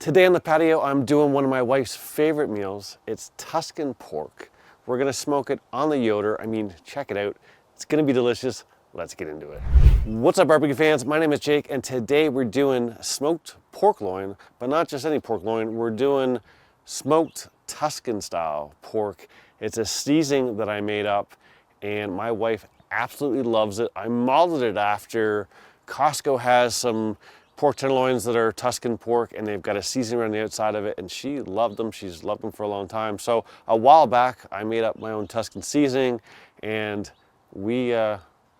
Today on the patio, I'm doing one of my wife's favorite meals. It's Tuscan pork. We're gonna smoke it on the Yoder. I mean, check it out. It's gonna be delicious. Let's get into it. What's up, barbecue fans? My name is Jake, and today we're doing smoked pork loin, but not just any pork loin. We're doing smoked Tuscan style pork. It's a seasoning that I made up, and my wife absolutely loves it. I modeled it after Costco has some pork tenderloins that are Tuscan pork, and they've got a seasoning around the outside of it, and she loved them. She's loved them for a long time. So a while back, I made up my own Tuscan seasoning, and we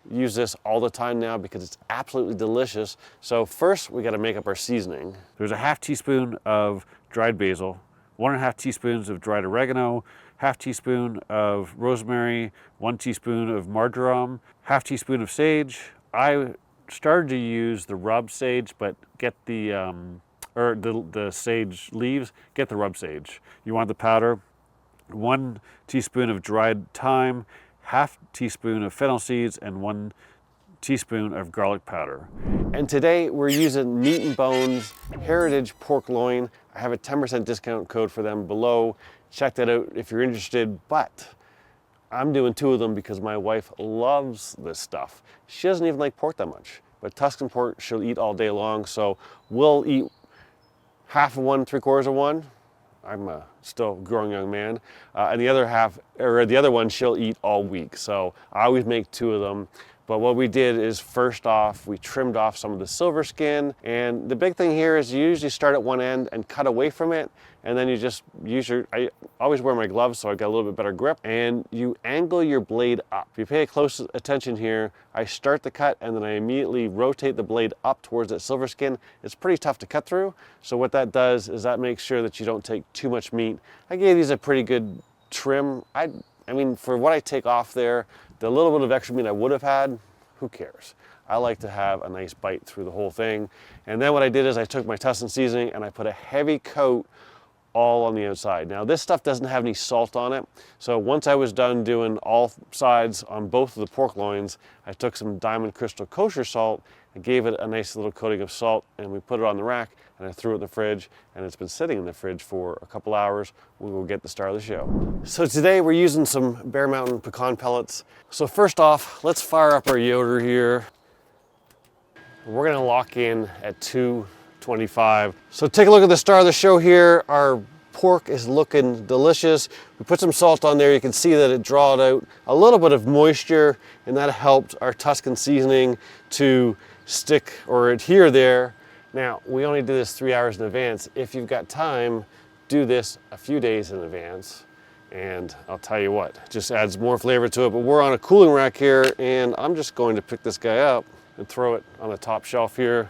use this all the time now because it's absolutely delicious. So first, we got to make up our seasoning. There's a half teaspoon of dried basil, 1.5 teaspoons of dried oregano, half teaspoon of rosemary, 1 teaspoon of marjoram, half teaspoon of sage. I started to use the rub sage, but get the sage leaves, get the rub sage. You want the powder. 1 teaspoon of dried thyme, half teaspoon of fennel seeds, and 1 teaspoon of garlic powder. And today we're using Meat and Bones Heritage Pork Loin. I have a 10% discount code for them below. Check that out if you're interested, but I'm doing 2 of them because my wife loves this stuff. She doesn't even like pork that much, but Tuscan pork she'll eat all day long, so we'll eat half of one, 3/4 of one. I'm still a growing young man. And the other half, or the other one, she'll eat all week. So I always make 2 of them. But what we did is, first off, we trimmed off some of the silver skin. And the big thing here is you usually start at one end and cut away from it. And then you just use I always wear my gloves so I got a little bit better grip. And you angle your blade up. If you pay close attention here, I start the cut and then I immediately rotate the blade up towards that silver skin. It's pretty tough to cut through. So what that does is that makes sure that you don't take too much meat. I gave these a pretty good trim. I mean, for what I take off there, the little bit of extra meat I would have had, who cares? I like to have a nice bite through the whole thing. And then what I did is I took my Tuscan seasoning and I put a heavy coat all on the outside. Now this stuff doesn't have any salt on it. So once I was done doing all sides on both of the pork loins, I took some Diamond Crystal kosher salt and gave it a nice little coating of salt, and we put it on the rack and I threw it in the fridge, and it's been sitting in the fridge for a couple hours. We will get the star of the show. So today we're using some Bear Mountain pecan pellets. So first off, let's fire up our Yoder here. We're gonna lock in at 225. So take a look at the star of the show here. Our pork is looking delicious. We put some salt on there. You can see that it drawed out a little bit of moisture, and that helped our Tuscan seasoning to stick or adhere there. Now, we only do this 3 hours in advance. If you've got time, do this a few days in advance. And I'll tell you what, it just adds more flavor to it. But we're on a cooling rack here, and I'm just going to pick this guy up and throw it on the top shelf here.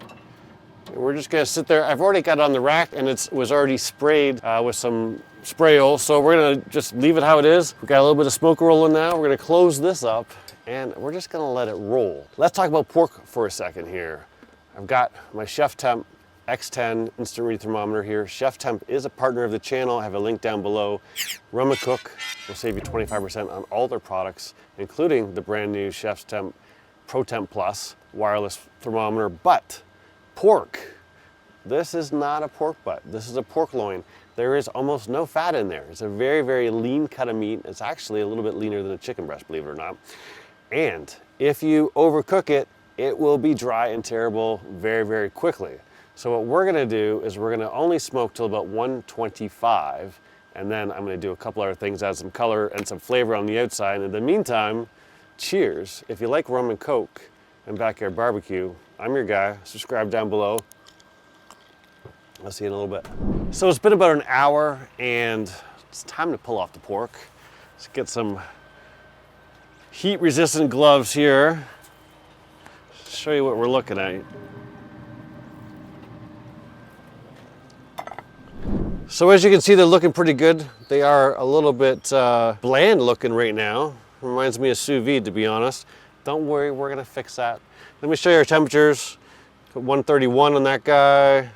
And we're just gonna sit there. I've already got it on the rack, and it was already sprayed with some spray oil. So we're gonna just leave it how it is. We've got a little bit of smoke rolling now. We're gonna close this up, and we're just gonna let it roll. Let's talk about pork for a second here. I've got my Chef Temp X10 instant read thermometer here. Chef Temp is a partner of the channel. I have a link down below. Rum and Cook will save you 25% on all their products, including the brand new Chef Temp Pro Temp Plus wireless thermometer. But pork, this is not a pork butt. This is a pork loin. There is almost no fat in there. It's a very, very lean cut of meat. It's actually a little bit leaner than a chicken breast, believe it or not. And if you overcook it, it will be dry and terrible very, very quickly. So what we're gonna do is we're gonna only smoke till about 125, and then I'm gonna do a couple other things, add some color and some flavor on the outside. And in the meantime, cheers. If you like rum and Coke and backyard barbecue, I'm your guy. Subscribe down below. I'll see you in a little bit. So it's been about an hour, and it's time to pull off the pork. Let's get some heat-resistant gloves here. Show you what we're looking at. So as you can see, they're looking pretty good. They are a little bit bland looking right now. Reminds me of sous vide, to be honest. Don't worry, we're gonna fix that. Let me show you our temperatures. Put 131 on that guy,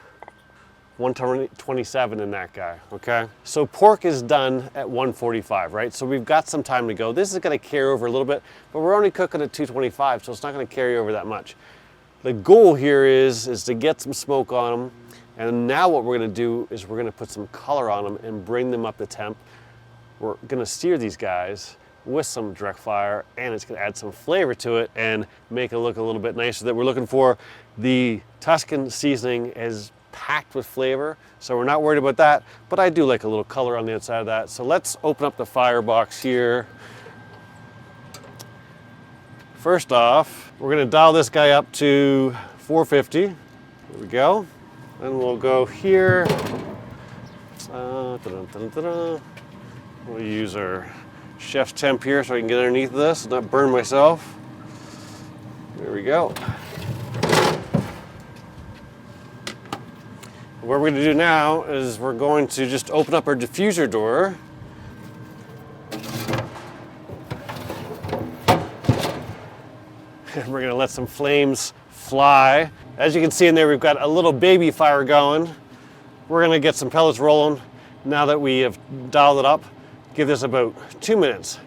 127 in that guy, okay? So pork is done at 145, right? So we've got some time to go. This is gonna carry over a little bit, but we're only cooking at 225, so it's not gonna carry over that much. The goal here is to get some smoke on them, And now what we're gonna do is we're gonna put some color on them and bring them up the temp. We're gonna sear these guys with some direct fire, and it's gonna add some flavor to it and make it look a little bit nicer that we're looking for. The Tuscan seasoning is packed with flavor, so we're not worried about that, but I do like a little color on the outside of that. So let's open up the firebox here. First off, we're gonna dial this guy up to 450. There we go. And we'll go here. We'll use our chef's temp here so I can get underneath this and not burn myself. There we go. What we're going to do now is we're going to just open up our diffuser door. And we're going to let some flames fly. As you can see in there, we've got a little baby fire going. We're going to get some pellets rolling now that we have dialed it up. Give this about 2 minutes,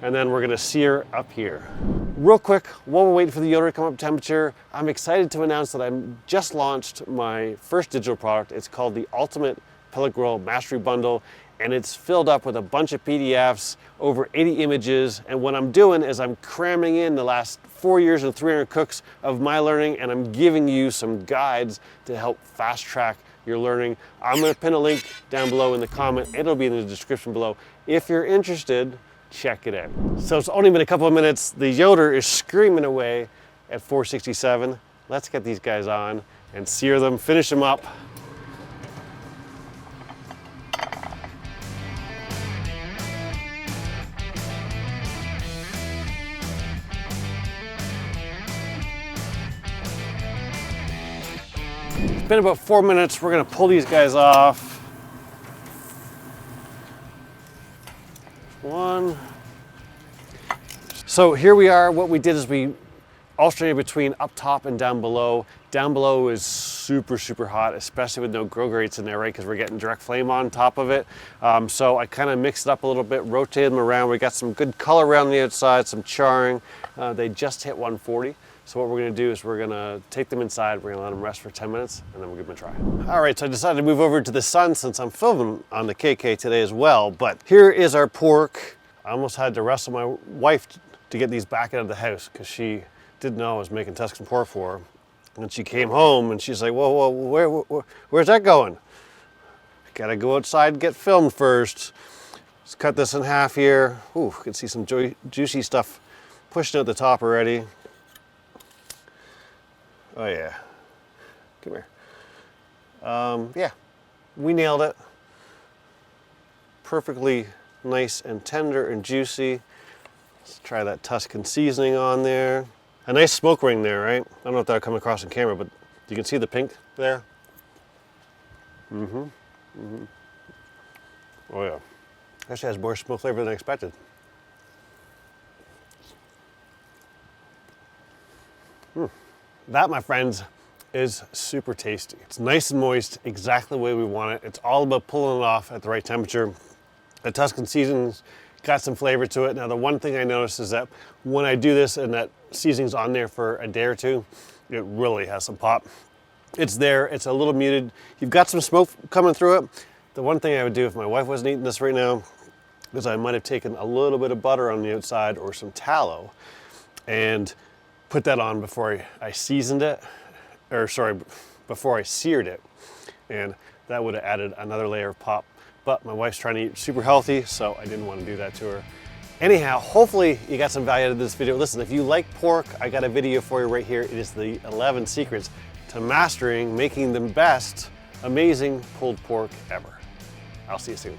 and then we're going to sear up here. Real quick, while we're waiting for the yoder to come up temperature, I'm excited to announce that I just launched my first digital product. It's called the Ultimate Pellet Grill Mastery Bundle, and it's filled up with a bunch of PDFs, over 80 images, and what I'm doing is I'm cramming in the last 4 years and 300 cooks of my learning, and I'm giving you some guides to help fast track your learning. I'm going to pin a link down below in the comment. It'll be in the description below. If you're interested, check it out. So it's only been a couple of minutes. The yoder is screaming away at 467. Let's get these guys on and sear them, finish them up. It's been about 4 minutes. We're gonna pull these guys off. One. So here we are. What we did is we alternated between up top and down below. Down below is super, super hot, especially with no grill grates in there, right? Because we're getting direct flame on top of it. So I kind of mixed it up a little bit, rotated them around. We got some good color around the outside, some charring. They just hit 140. So what we're gonna do is we're gonna take them inside, we're gonna let them rest for 10 minutes, and then we'll give them a try. All right, so I decided to move over to the sun since I'm filming on the KK today as well, but here is our pork. I almost had to wrestle my wife to get these back out of the house because she didn't know I was making Tuscan pork for her. And she came home and she's like, whoa, where's that going? Gotta go outside and get filmed first. Let's cut this in half here. Ooh, you can see some juicy stuff pushing out the top already. Oh yeah, come here. Yeah, we nailed it. Perfectly nice and tender and juicy. Let's try that Tuscan seasoning on there. A nice smoke ring there, right? I don't know if that'll come across in camera, but you can see the pink there. Oh yeah. Actually has more smoke flavor than I expected. That, my friends, is super tasty. It's nice and moist, exactly the way we want it. It's all about pulling it off at the right temperature. The Tuscan seasoning's got some flavor to it. Now, the one thing I noticed is that when I do this and that seasoning's on there for a day or two, it really has some pop. It's there, it's a little muted. You've got some smoke coming through it. The one thing I would do if my wife wasn't eating this right now is I might have taken a little bit of butter on the outside or some tallow and put that on before I seasoned it, or sorry, before I seared it. And that would have added another layer of pop. But my wife's trying to eat super healthy, so I didn't want to do that to her. Anyhow, hopefully you got some value out of this video. Listen, if you like pork, I got a video for you right here. It is the 11 secrets to mastering making the best amazing pulled pork ever. I'll see you soon.